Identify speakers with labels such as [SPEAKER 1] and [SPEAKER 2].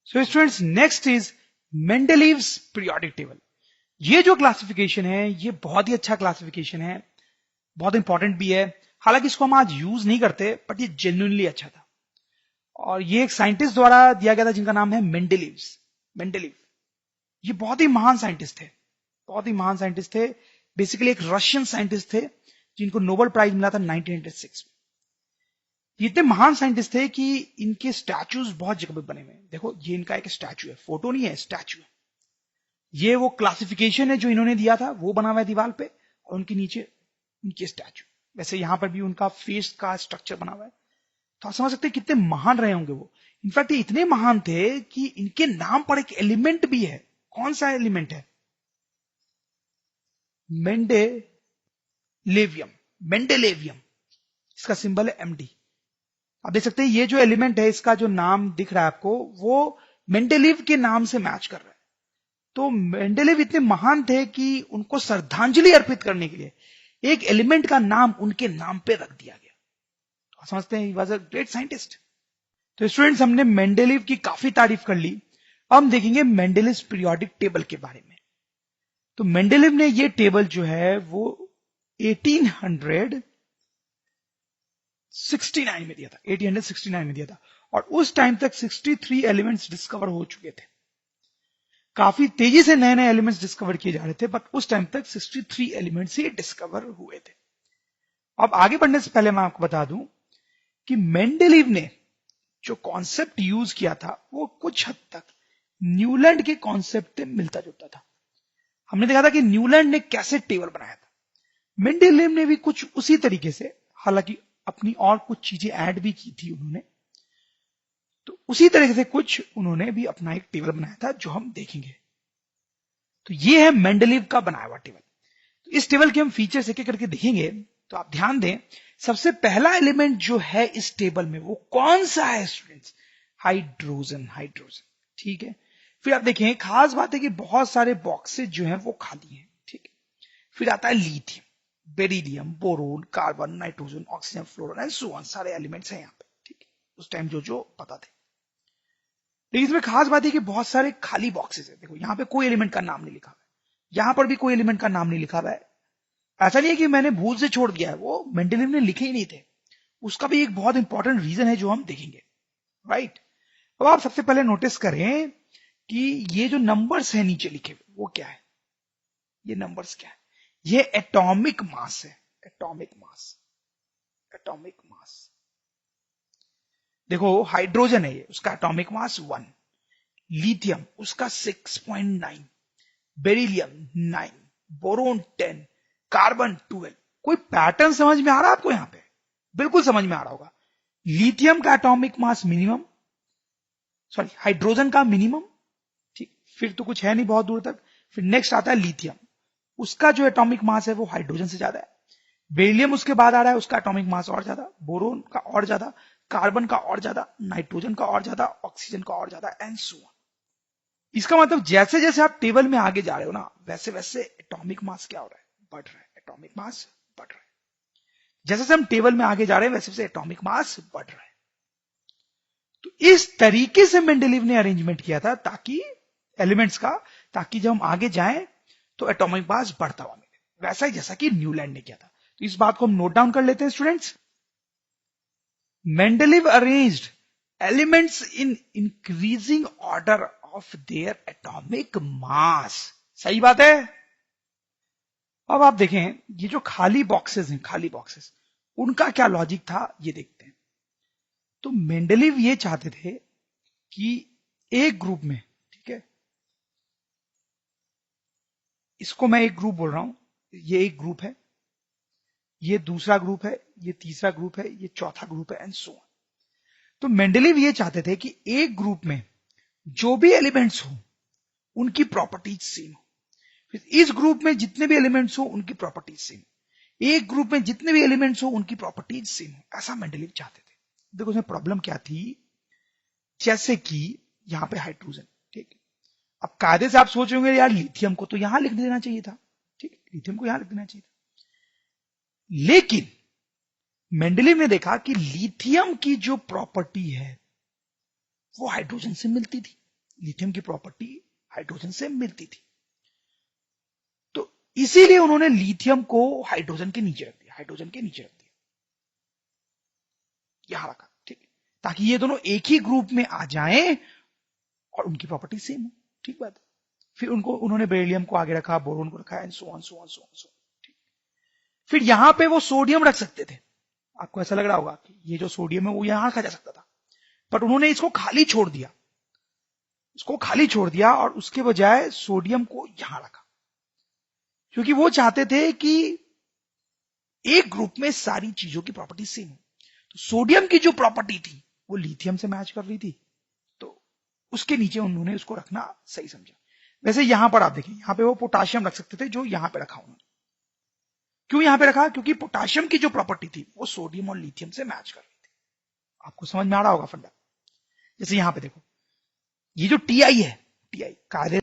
[SPEAKER 1] So students, next is Mendeleev's periodic table. ये जो classification है ये बहुत ही अच्छा क्लासिफिकेशन है, बहुत इंपॉर्टेंट भी है। हालांकि इसको हम आज यूज नहीं करते, बट ये जेन्युइनली अच्छा था। और ये एक साइंटिस्ट द्वारा दिया गया था जिनका नाम है मेंडलीव। ये बहुत ही महान साइंटिस्ट थे, बहुत ही महान साइंटिस्ट थे। बेसिकली एक रशियन साइंटिस्ट थे जिनको नोबेल प्राइज मिला था 1906 में। ये इतने महान साइंटिस्ट थे कि इनके स्टैचूज बहुत जगह पे बने हुए हैं। देखो, ये इनका एक स्टैचू है, फोटो नहीं है, स्टैचू है। ये वो क्लासिफिकेशन है जो इन्होंने दिया था, वो बना हुआ है दीवार पे, और उनके नीचे उनके स्टैचू। वैसे यहां पर भी उनका फेस का स्ट्रक्चर बना हुआ है। तो आप समझ सकते हैं कितने महान रहे होंगे वो। इनफैक्ट ये इतने महान थे कि इनके नाम पर एक एलिमेंट भी है। कौन सा एलिमेंट है? मेंडेलेवियम। इसका सिंबल है MD। आप देख सकते हैं ये जो एलिमेंट है, इसका जो नाम दिख रहा है आपको, वो मेंडेलीव के नाम से मैच कर रहा है। तो मेंडेलीव इतने महान थे कि उनको श्रद्धांजलि अर्पित करने के लिए एक एलिमेंट का नाम उनके नाम पे रख दिया गया। तो आप समझते हैं, he was a great scientist. तो स्टूडेंट्स, हमने मेंडेलीव की काफी तारीफ कर ली। अब हम देखेंगे मेंडेलीव्स पीरियोडिक टेबल के बारे में। तो मेंडेलीव ने ये टेबल जो है वो 1869 में दिया था, 1869 में दिया था। और उस टाइम तक 63 एलिमेंट्स डिस्कवर हो चुके थे। काफी तेजी से नए नए एलिमेंट्स डिस्कवर किए जा रहे थे, बट उस टाइम तक 63 एलिमेंट्स ही डिस्कवर हुए थे। अब आगे बढ़ने से पहले मैं आपको बता दूं कि मेंडेलीव ने जो कॉन्सेप्ट यूज किया था वो कुछ हद तक न्यूलैंड के कॉन्सेप्ट से मिलता जुलता था। हमने देखा था कि न्यूलैंड ने कैसे टेबल बनाया था, मेंडेलीव ने भी कुछ उसी तरीके से, हालांकि अपनी और कुछ चीजें ऐड भी की थी उन्होंने। तो उसी तरीके से कुछ उन्होंने भी अपना एक टेबल बनाया था जो हम देखेंगे। तो ये है मेंडेलीव का बनाया हुआ टेबल। तो इस टेबल के हम फीचर्स एक एक करके देखेंगे। तो आप ध्यान दें, सबसे पहला एलिमेंट जो है इस टेबल में वो कौन सा है स्टूडेंट्स? हाइड्रोजन। ठीक है। फिर आप देखें, खास बात है कि बहुत सारे बॉक्सेस जो हैं वो खाली हैं। ठीक है। फिर आता है lithium, beryllium, boron, carbon, nitrogen, oxygen, fluorine and so on. सारे एलिमेंट्स हैं यहाँ पे। ठीक है। उस टाइम जो पता थे। लेकिन इसमें खास बात है कि बहुत सारे खाली बॉक्सेस है। देखो, यहां पे कोई एलिमेंट का नाम नहीं लिखा हुआ है, यहां पर भी कोई एलिमेंट का नाम नहीं लिखा हुआ है। ऐसा नहीं है कि मैंने भूल से छोड़ दिया है, वो मेंडेलीव ने लिखे ही नहीं थे। उसका भी एक बहुत इंपॉर्टेंट रीजन है जो हम देखेंगे। राइट। अब आप सबसे पहले नोटिस करें कि ये जो नंबर्स है नीचे लिखे हुए, वो क्या है? ये नंबर्स क्या है? ये एटॉमिक मास है। Atomic mass. देखो, हाइड्रोजन है ये, उसका एटॉमिक मास 1, लिथियम उसका 6.9, बेरिलियम 9, बोरोन 10, कार्बन 12। कोई पैटर्न समझ में आ रहा है आपको? यहां पे बिल्कुल समझ में आ रहा होगा। लिथियम का atomic mass minimum, sorry hydrogen का मिनिमम। ठीक, फिर तो कुछ है नहीं बहुत दूर तक। फिर नेक्स्ट आता है लिथियम, उसका जो एटॉमिक मास है वो हाइड्रोजन से ज्यादा है। बेरिलियम उसके बाद आ रहा है, उसका एटॉमिक मास और ज्यादा, बोरोन का और ज्यादा, कार्बन का और ज्यादा, नाइट्रोजन का और ज्यादा, ऑक्सीजन का और ज्यादा एंड सो ऑन। इसका मतलब जैसे जैसे आप टेबल में आगे जा रहे हो ना, वैसे वैसे एटॉमिक मास क्या हो रहा है? बढ़ रहा है। एटॉमिक मास बढ़ रहा है। जैसे जैसे हम टेबल में आगे जा रहे हैं वैसे वैसे एटॉमिक मास बढ़ रहा है। तो इस तरीके से मेंडेलीव ने अरेंजमेंट किया था ताकि एलिमेंट्स का, ताकि जब हम आगे जाएं तो एटॉमिक मास बढ़ता हुआ मिले, वैसा ही जैसा कि न्यूलैंड ने किया था। तो इस बात को हम नोट डाउन कर लेते हैं students. Mendeleev arranged elements in increasing order of their atomic mass. सही बात है। अब आप देखें, ये जो खाली बॉक्सेस हैं, खाली बॉक्सेस, उनका क्या लॉजिक था ये देखते हैं। तो मेंडेलीव ये चाहते थे कि एक ग्रुप में, ठीक है, इसको मैं एक ग्रुप बोल रहा हूं, ये एक ग्रुप है, ये दूसरा ग्रुप है, ये तीसरा ग्रुप है, ये चौथा ग्रुप है एंड सो ऑन। तो मेंडेलीव ये चाहते थे कि एक ग्रुप में जो भी एलिमेंट्स हो उनकी प्रॉपर्टीज सेम हो। फिर इस ग्रुप में जितने भी एलिमेंट्स हो उनकी प्रॉपर्टीज सेम, एक ग्रुप में जितने भी एलिमेंट्स हो उनकी प्रॉपर्टीज सेम हो। ऐसा मेंडेलीव चाहते थे। देखो, उसमें प्रॉब्लम क्या थी? जैसे कि यहां पे हाइड्रोजन, ठीक है। अब कायदे से आप सोच रहे होंगे, यार लिथियम को तो यहां लिख देना चाहिए था, ठीक, लिथियम को यहां लिख देना चाहिए था। लेकिन मेंडेलीव ने देखा कि लिथियम की जो प्रॉपर्टी है वो हाइड्रोजन से मिलती थी। लिथियम की प्रॉपर्टी हाइड्रोजन से मिलती थी। तो इसीलिए उन्होंने लिथियम को हाइड्रोजन के नीचे रख दिया, यहां रखा, ठीक है, ताकि ये दोनों एक ही ग्रुप में आ जाएं और उनकी प्रॉपर्टी सेम हो। ठीक बात है। फिर उन्होंने बेरिलियम को आगे रखा, बोरोन को रखा, and so on so on so on. ठीक। फिर यहां पे वो सोडियम रख सकते थे। आपको ऐसा लग रहा होगा कि ये जो सोडियम है वो यहां रखा जा सकता था, बट उन्होंने इसको खाली छोड़ दिया, और उसके बजाय सोडियम को यहां रखा, क्योंकि वो चाहते थे कि एक ग्रुप में सारी चीजों की प्रॉपर्टी सेम हो। तो सोडियम की जो प्रॉपर्टी थी वो लिथियम से मैच कर रही थी, तो उसके नीचे उन्होंने उसको रखना सही समझा। वैसे यहां पर आप देखिए, यहां पे वो पोटाशियम रख सकते थे, जो यहां पे रखा उन्होंने। क्यों यहां पे रखा? क्योंकि पोटाशियम की जो प्रॉपर्टी थी वो सोडियम और लिथियम से मैच कर रही थी। आपको समझ में आ रहा होगा फंडा। जैसे यहां पे देखो, ये जो टीआई है, टीआई कार्य